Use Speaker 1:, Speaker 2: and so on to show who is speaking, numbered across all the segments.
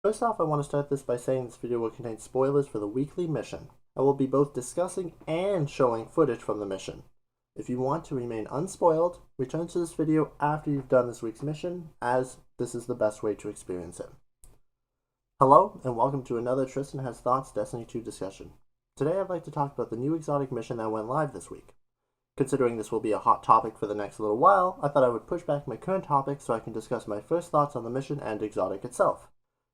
Speaker 1: First off, I want to start this by saying this video will contain spoilers for the weekly mission. I will be both discussing and showing footage from the mission. If you want to remain unspoiled, return to this video after you've done this week's mission, as this is the best way to experience it. Hello, and welcome to another Tristan Has Thoughts Destiny 2 discussion. Today I'd like to talk about the new exotic mission that went live this week. Considering this will be a hot topic for the next little while, I thought I would push back my current topic so I can discuss my first thoughts on the mission and exotic itself.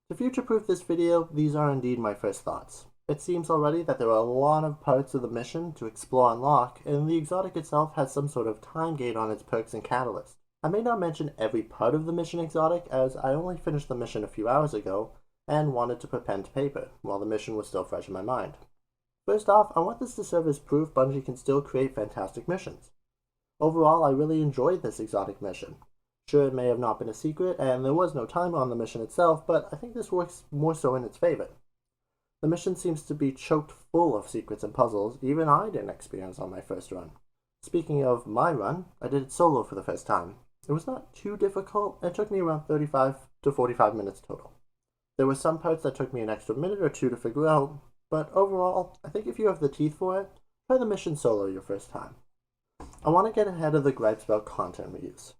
Speaker 1: To future-proof this video, these are indeed my first thoughts. It seems already that there are a lot of parts of the mission to explore and unlock, and the exotic itself has some sort of time gate on its perks and catalyst. I may not mention every part of the mission exotic, as I only finished the mission a few hours ago, and wanted to put pen to paper, while the mission was still fresh in my mind. First off, I want this to serve as proof Bungie can still create fantastic missions. Overall, I really enjoyed this exotic mission. Sure, it may have not been a secret, and there was no timer on the mission itself, but I think this works more so in its favor. The mission seems to be choked full of secrets and puzzles even I didn't experience on my first run. Speaking of my run, I did it solo for the first time. It was not too difficult, and it took me around 35 to 45 minutes total. There were some parts that took me an extra minute or two to figure out, but overall, I think if you have the teeth for it, try the mission solo your first time. I want to get ahead of the gripes about content reuse.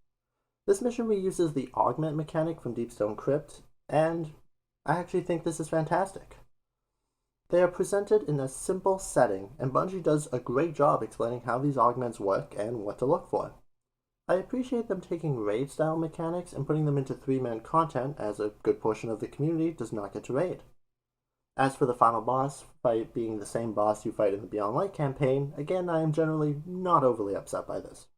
Speaker 1: This mission reuses the augment mechanic from Deepstone Crypt, and I actually think this is fantastic. They are presented in a simple setting, and Bungie does a great job explaining how these augments work and what to look for. I appreciate them taking raid-style mechanics and putting them into 3-man content, as a good portion of the community does not get to raid. As for the final boss fight being the same boss you fight in the Beyond Light campaign, again I am generally not overly upset by this.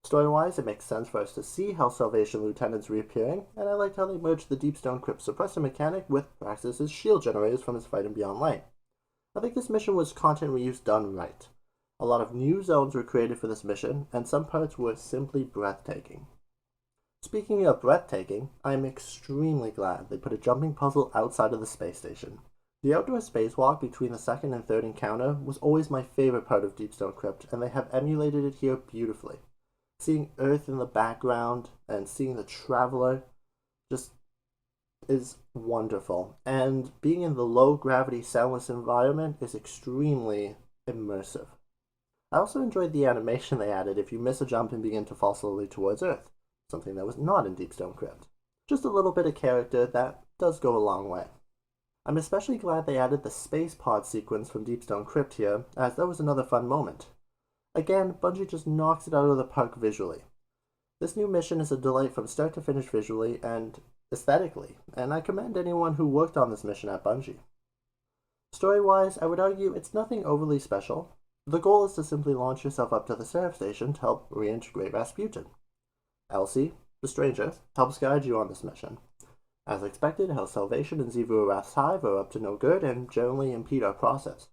Speaker 1: Story-wise, it makes sense for us to see how Salvation Lieutenant's reappearing, and I liked how they merged the Deepstone Crypt suppressor mechanic with Praxis' shield generators from his fight in Beyond Light. I think this mission was content reuse done right. A lot of new zones were created for this mission, and some parts were simply breathtaking. Speaking of breathtaking, I am extremely glad they put a jumping puzzle outside of the space station. The outdoor spacewalk between the second and third encounter was always my favorite part of Deepstone Crypt, and they have emulated it here beautifully. Seeing Earth in the background and seeing the Traveler just is wonderful, and being in the low-gravity soundless environment is extremely immersive. I also enjoyed the animation they added if you miss a jump and begin to fall slowly towards Earth, something that was not in Deepstone Crypt. Just a little bit of character that does go a long way. I'm especially glad they added the space pod sequence from Deepstone Crypt here, as that was another fun moment. Again, Bungie just knocks it out of the park visually. This new mission is a delight from start to finish visually and aesthetically, and I commend anyone who worked on this mission at Bungie. Story-wise, I would argue it's nothing overly special. The goal is to simply launch yourself up to the Seraph Station to help reintegrate Rasputin. Elsie, the stranger, helps guide you on this mission. As expected, Hell's Salvation and Xivu Arath's Hive are up to no good and generally impede our process.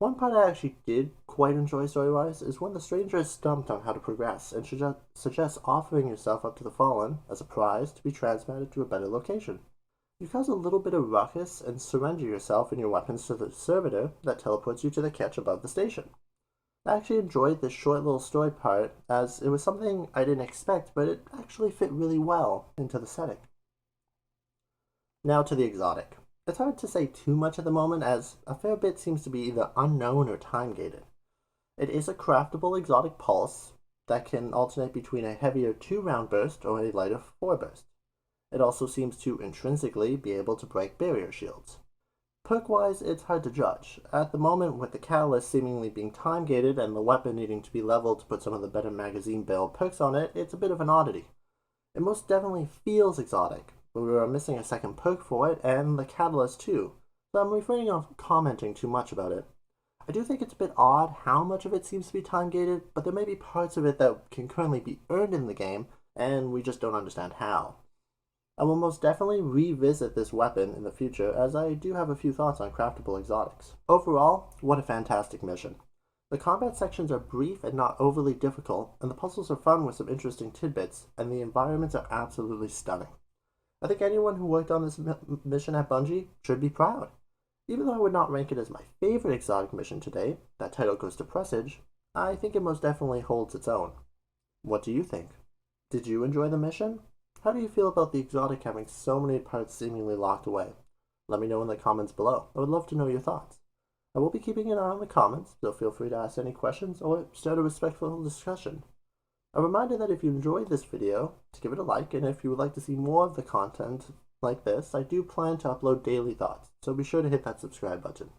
Speaker 1: One part I actually did quite enjoy story-wise is when the stranger is stumped on how to progress and suggests offering yourself up to the Fallen as a prize to be transmitted to a better location. You cause a little bit of ruckus and surrender yourself and your weapons to the servitor that teleports you to the catch above the station. I actually enjoyed this short little story part, as it was something I didn't expect, but it actually fit really well into the setting. Now to the exotic. It's hard to say too much at the moment, as a fair bit seems to be either unknown or time-gated. It is a craftable exotic pulse that can alternate between a heavier 2-round burst or a lighter 4 burst. It also seems to intrinsically be able to break barrier shields. Perk-wise, it's hard to judge. At the moment, with the catalyst seemingly being time-gated and the weapon needing to be leveled to put some of the better magazine barrel perks on it, it's a bit of an oddity. It most definitely feels exotic, but we are missing a second perk for it, and the catalyst too, so I'm refraining on commenting too much about it. I do think it's a bit odd how much of it seems to be time-gated, but there may be parts of it that can currently be earned in the game, and we just don't understand how. I will most definitely revisit this weapon in the future, as I do have a few thoughts on craftable exotics. Overall, what a fantastic mission. The combat sections are brief and not overly difficult, and the puzzles are fun with some interesting tidbits, and the environments are absolutely stunning. I think anyone who worked on this mission at Bungie should be proud. Even though I would not rank it as my favorite exotic mission to date, that title goes to Presage, I think it most definitely holds its own. What do you think? Did you enjoy the mission? How do you feel about the exotic having so many parts seemingly locked away? Let me know in the comments below. I would love to know your thoughts. I will be keeping an eye on the comments, so feel free to ask any questions or start a respectful discussion. A reminder that if you enjoyed this video, to give it a like, and if you would like to see more of the content like this, I do plan to upload daily thoughts, so be sure to hit that subscribe button.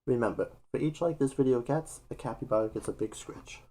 Speaker 1: Remember, for each like this video gets, a capybara gets a big scratch.